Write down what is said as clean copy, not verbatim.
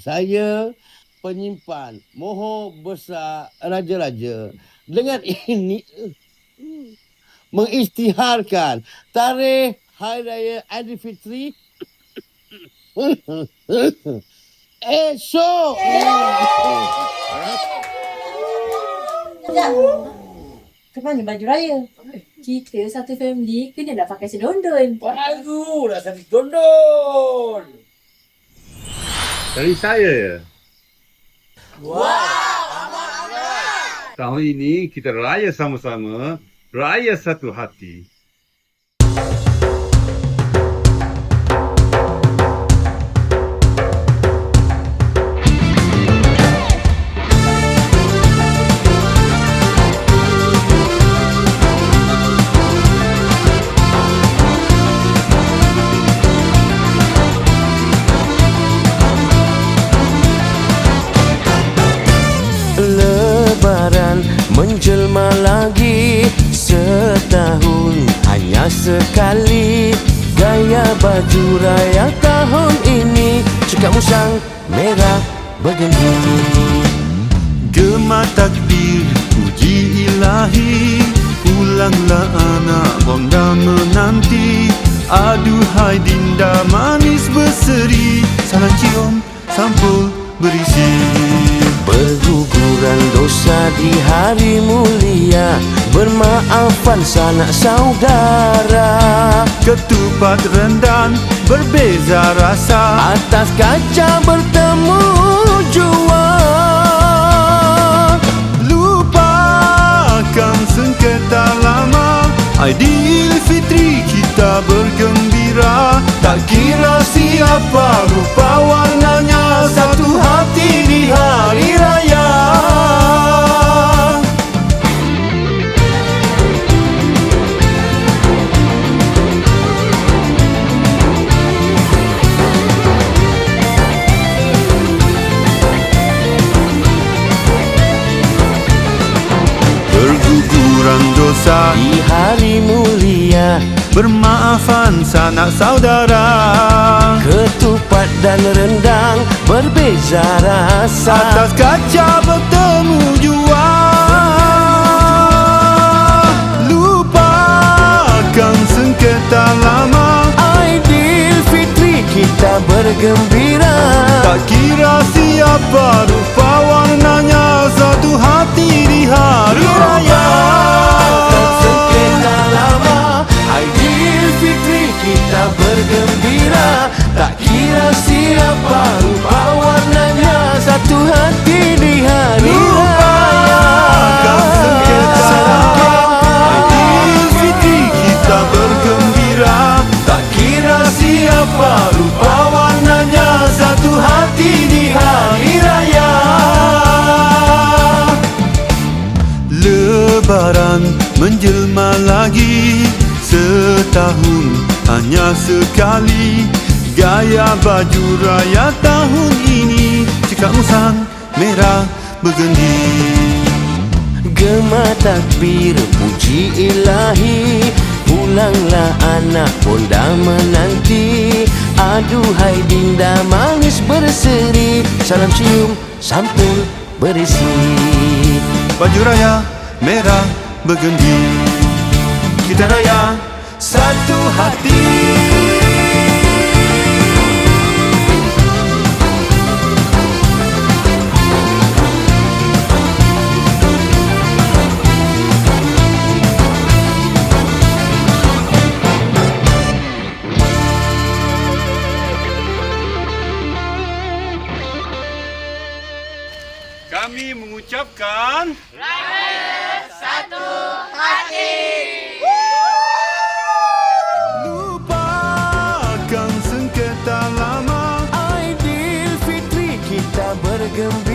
Saya penyimpan moho besar raja-raja. Dengan ini mengisytiharkan tarikh Hari Raya Aidilfitri esok. Ke mana baju raya? Kita satu family kena nak pakai sedondon. Barulah satu sedondon. Dari saya ya. Wow, Tahun ini kita raya sama-sama, raya satu hati. Lebaran menjelma lagi, setahun hanya sekali. Gaya baju raya tahun ini cekak musang merah bergendi. Gema takbir puji ilahi, pulanglah anak bonda menanti. Aduhai dinda manis berseri, salam cium sampul berisi. Berguguran dosa di hari mulia, bermaafan sanak saudara. Ketupat rendang berbeza rasa, Atas kaca bertemu jua. lupakan sengketa lama. Aidilfitri kita bergembira, tak kira siapa rupa warnanya, satu hati di hari raya. Berguguran dosa Di hari mulia, bermaafan sanak saudara. ketupat dan rendang berbeza rasa. Atas kaca bertemu jua. Lupakan sengketa lama. Aidilfitri kita bergembira, Tak kira siapa rupa warnanya, satu hati di hari raya. sengketa lama. Aidilfitri kita bergembira, tak kira siapa rupa warnanya, satu hati di hari raya. Lupakan sengketa lama. Aidilfitri kita bergembira, tak kira siapa rupa warnanya, satu hati di hari raya. Lebaran menjelma lagi, setahun hanya sekali. Gaya baju raya tahun ini cekak musang merah bergendi. Gema takbir puji ilahi, pulanglah anak bonda menanti. Aduhai dinda manis berseri, salam cium sampul berisi. Baju raya merah bergendi, kita raya satu hati. Kami mengucapkan lupakan sengketa lama. Aidilfitri kita bergembira,